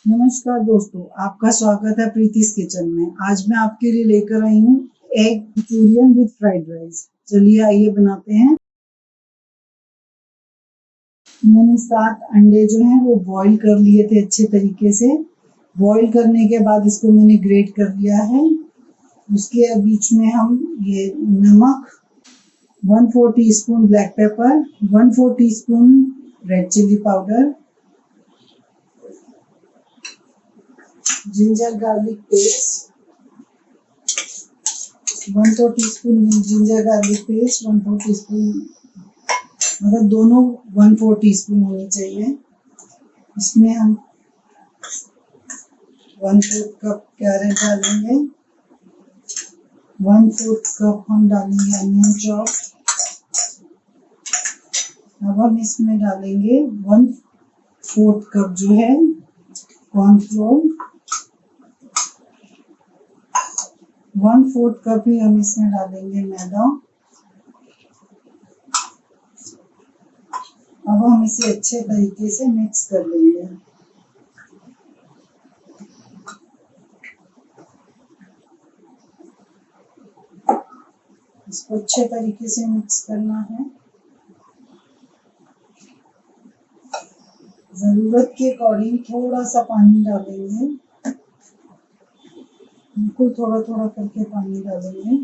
नमस्कार दोस्तों, आपका स्वागत है प्रीतिस किचन में। आज मैं आपके लिए लेकर आई हूँ egg Manchurian with fried rice. चलिए आइए बनाते हैं। मैंने 7 अंडे जो हैं वो बॉईल कर लिए थे अच्छे तरीके से। बॉईल करने के बाद इसको मैंने ग्रेट कर लिया है। उसके बीच में हम ये नमक, 1/4 teaspoon black pepper, 1/4 teaspoon red chilli powder, ginger garlic paste, 1/4 teaspoon ginger garlic paste, 1/4 teaspoon, मतलब दोनों 1/4 टीस्पून होनी चाहिए। इसमें हम 1/4 कप कैरेट डालेंगे, 1/4 कप हम डालेंगे अनियन चॉप। अब हम इसमें डालेंगे 1/4 कप जो है कॉर्नफ्लोर, 1/4 कप ही हम इसमें डालेंगे मैदा। अब हम इसे अच्छे तरीके से मिक्स कर लेंगे। इसको अच्छे तरीके से मिक्स करना है। जरूरत के अकॉर्डिंग थोड़ा सा पानी डालेंगे, बिल्कुल थोड़ा थोड़ा करके पानी डालेंगे।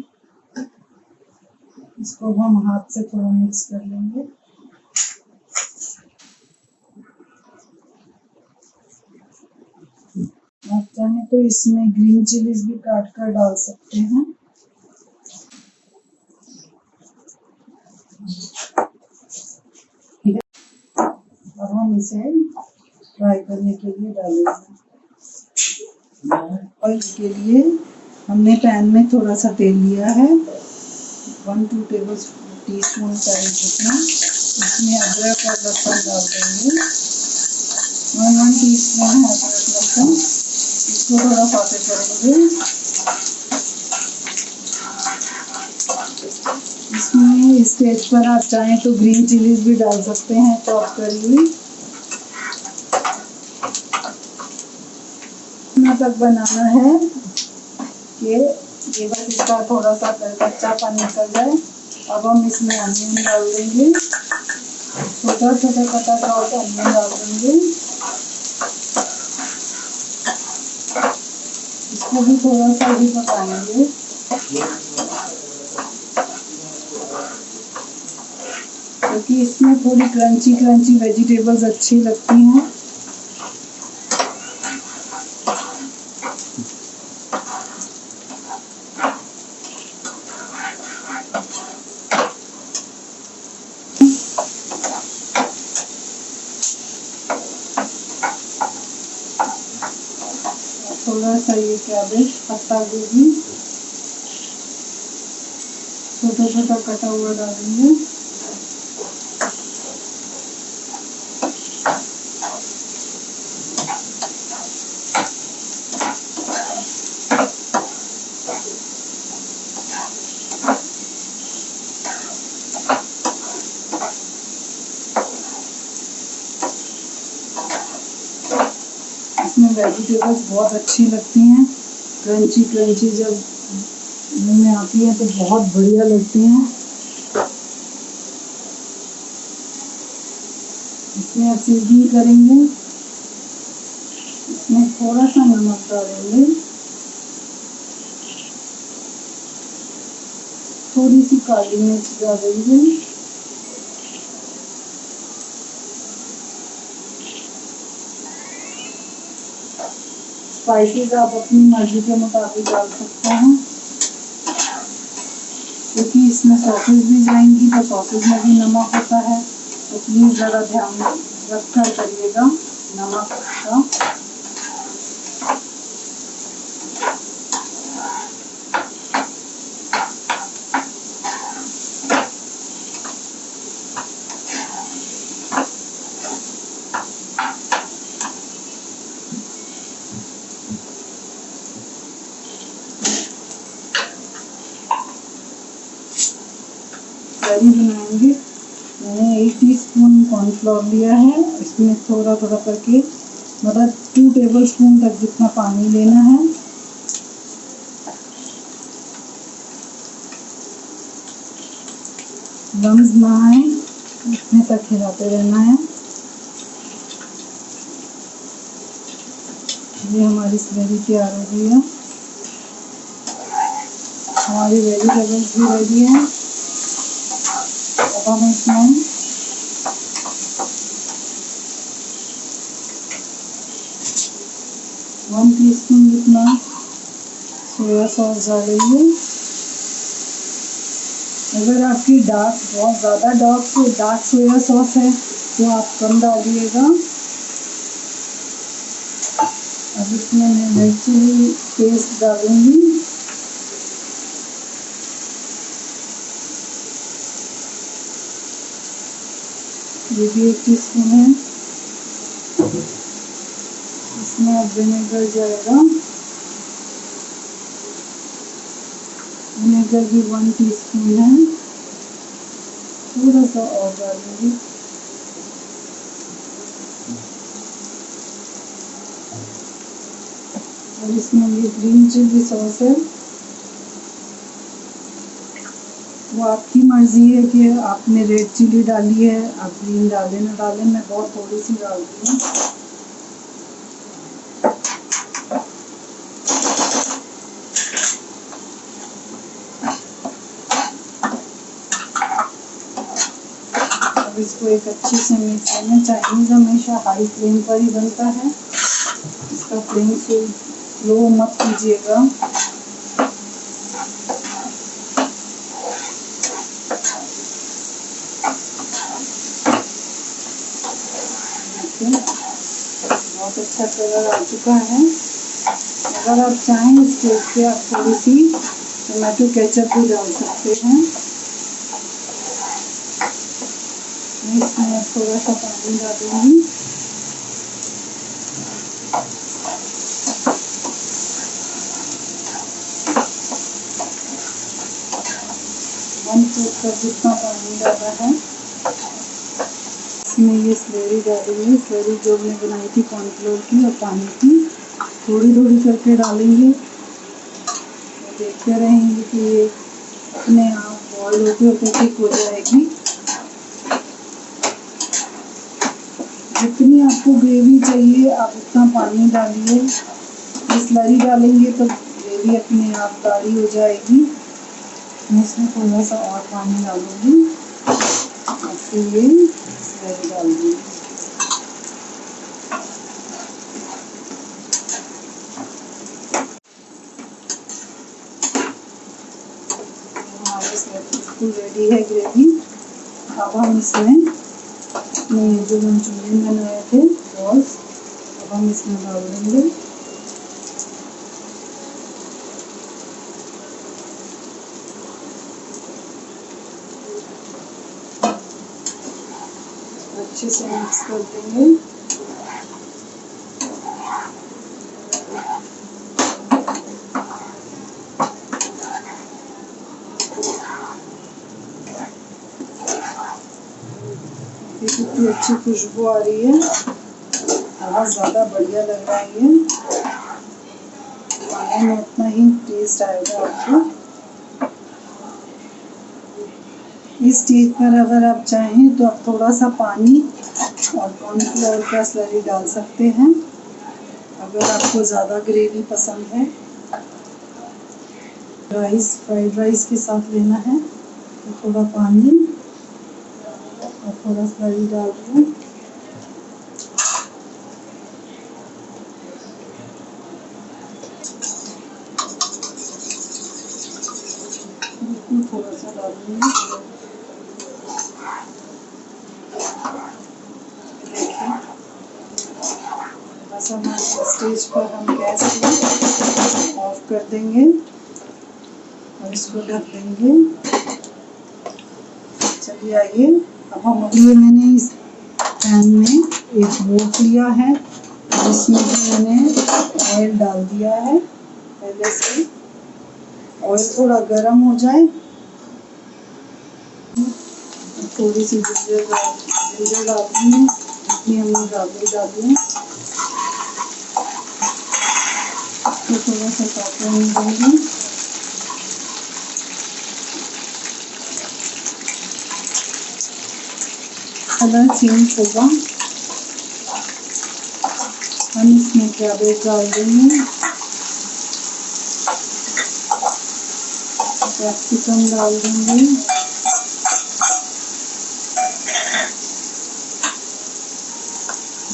इसको हम हाथ से थोड़ा मिक्स कर लेंगे। आप चाहें तो इसमें ग्रीन चिलीज भी काट कर डाल सकते हैं। अब हम इसे फ्राई करने के लिए डालेंगे। ऑयल के लिए हमने पैन में थोड़ा सा तेल लिया है, 1-2 टेबल टीस्पून चाय जितना। इसमें अदरक और लहसुन डाल देंगे, 1 टीस्पून है अदरक लहसुन। इसको थोड़ा सौटे करेंगे। इसमें इस स्टेज पर आप चाहें तो ग्रीन चिलीज भी डाल सकते हैं चॉप करी हुई। इतना तक बनाना है कि ये बस इसका थोड़ा सा कच्चापन निकल जाए। अब हम इसमें अनियन डाल देंगे, छोटा छोटा कटा चॉप अनियन डाल देंगे। इसको भी थोड़ा सा ही पकाएंगे। क्योंकि इसमें थोड़ी क्रंची क्रंची वेजिटेबल्स अच्छी लगती हैं। थोड़ा सा ये कैबेज, पत्ता गोभी छोटा छोटा कटा हुआ डालेंगे। इसमें वेजिटेबल्स बहुत अच्छी लगती हैं, क्रंची क्रंची जब मुंह में आती है तो बहुत बढ़िया लगती हैं। इसमें अब सीजनिंग करेंगे। इसमें थोड़ा सा नमक डालेंगे, थोड़ी सी काली मिर्च डालेंगे, स्पाइसेस आप अपनी मर्जी के मुताबिक डाल सकते हैं। क्योंकि इसमें सॉसेस भी जाएंगी तो सॉसेस में भी नमक होता है, तो प्लीज़ ज़रा ध्यान रखकर करिएगा नमक का। करी बनाएंगे। मैंने 1 टीस्पून कॉर्नफ्लोर लिया है, इसमें थोड़ा थोड़ा करके मतलब 2 टेबलस्पून तक जितना पानी लेना है। लम्स ना आए इतने तक हिलाते रहना है। ये हमारी स्लरी तैयार हो गई है। हमारी वेजिटेबल्स भी रेडी है। अब हम इसमें वन टीस्पून जितना सोया सॉस डालेंगे। अगर आपकी बहुत ज़्यादा डार्क सोया सॉस है तो आप कम डालिएगा। अब इसमें मैं रेड चिली पेस्ट डालूंगी। ये भी 1 टीस्पून है। इसमें अब विनेगर जाएगा। विनेगर भी 1 टीस्पून है। थोड़ा सा और डालूंगी। और इसमें ये ग्रीन चिली सॉस है। वो आपकी मर्जी है कि आपने रेड चिली डाली है, आप ग्रीन डालें ना डालें। मैं बहुत थोड़ी सी डालती हूँ। अब इसको एक अच्छे से मिक्स करना। चाइनीज हमेशा हाई फ्लेम पर ही बनता है। इसका फ्लेम स्लो मत कीजिएगा। बहुत अच्छा कलर आ चुका है। अगर आप चाहें इस स्टेज पे आप थोड़ी सी टमाटो केचप भी डाल सकते हैं। इसमें थोड़ा सा पानी डालूंगी। वन फोर्थ कप जितना पानी डाला है। इसमें ये स्लरी डालेंगे। स्लरी जो हमने बनाई थी कॉर्नफ्लोर की और पानी की, थोड़ी थोड़ी करके डालेंगे। तो देखते रहेंगे कि ये अपने आप बॉयल होते होते ठीक हो जाएगी। जितनी आपको ग्रेवी चाहिए आप उतना पानी डालिए। स्लरी डालेंगे तो ग्रेवी अपने आप गाढ़ी हो जाएगी। मैं इसमें थोड़ा सा और पानी डालूंगी और फिर ये स्लरी डाल दूँगी। हमारी स्लरी बिल्कुल रेडी है ग्रेवी। अब हम इसमें अपने जो मंचूरियन बनाए थे बॉल्स अब हम इसमें डाल देंगे। अच्छे से मिक्स कर देंगे। कितनी अच्छी खुशबू आ रही है। बहुत ज़्यादा बढ़िया लग रहा है ये। खाने में उतना ही टेस्ट आएगा आपको। इस स्टेज पर अगर आप चाहें तो आप थोड़ा सा पानी और कॉर्नफ्लोर का स्लरी डाल सकते हैं अगर आपको ज़्यादा ग्रेवी पसंद है। फ्राइड राइस के साथ लेना है तो थोड़ा पानी और थोड़ा स्लरी डाल दूँ। थोड़ा सा डालूंगी। देखिए बस हम स्टेज पर हम गैस को ऑफ कर देंगे और इसको ढक देंगे। चलिए आइए अब हम मैंने इस पैन में एक वोट लिया है जिसमें मैंने ऑयल डाल दिया है। पहले से ऑयल थोड़ा गर्म हो जाए थोड़ी सी जिंजर डाल दूँगी। जितनी हमने गार्लिक डाली है तो थोड़ा सा सॉफ्ट होने देंगे। कलर चेंज होगा, हम इसमें कैबेज डाल देंगे, कैप्सिकम डाल देंगे,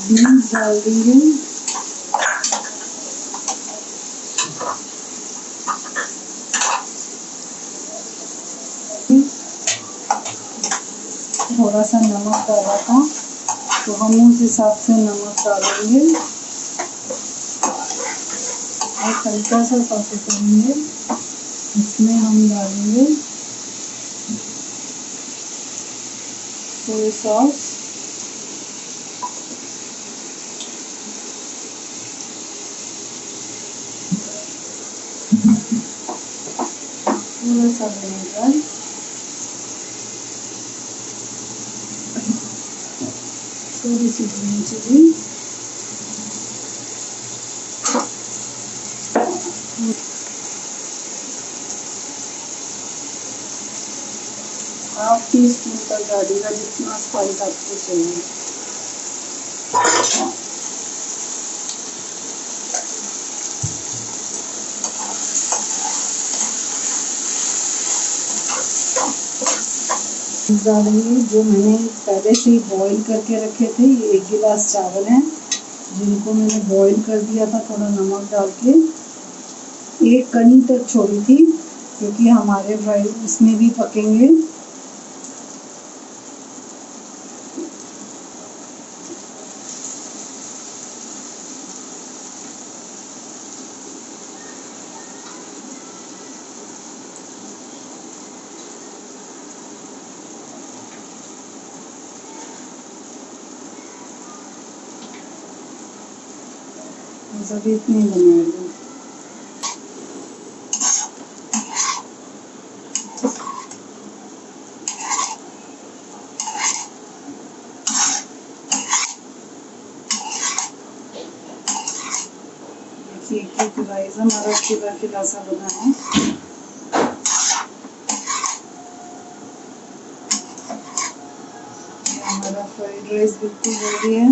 बीन्स डाल देंगे, थोड़ा सा नमक डाला था तो हम उस हिसाब से नमक डालेंगे और हल्का सा सॉटे करेंगे। इसमें हम डालेंगे सोया सॉस, थोड़ा सा विनेगर, थोड़ी सी green chilli, half teaspoon तक डालिएगा जितना स्पाइस आपको चाहिए। डालेंगे जो मैंने पहले से ही बॉईल करके रखे थे, ये 1 गिलास चावल हैं जिनको मैंने बॉईल कर दिया था थोड़ा नमक डाल के। एक कनी तक छोड़ी थी क्योंकि हमारे फ्राई इसमें भी पकेंगे। अभी इतने बनाएंगे। एक राइस हमारा खिला खिला सा बना है। हमारा फ्राइड राइस बिल्कुल रेडी है।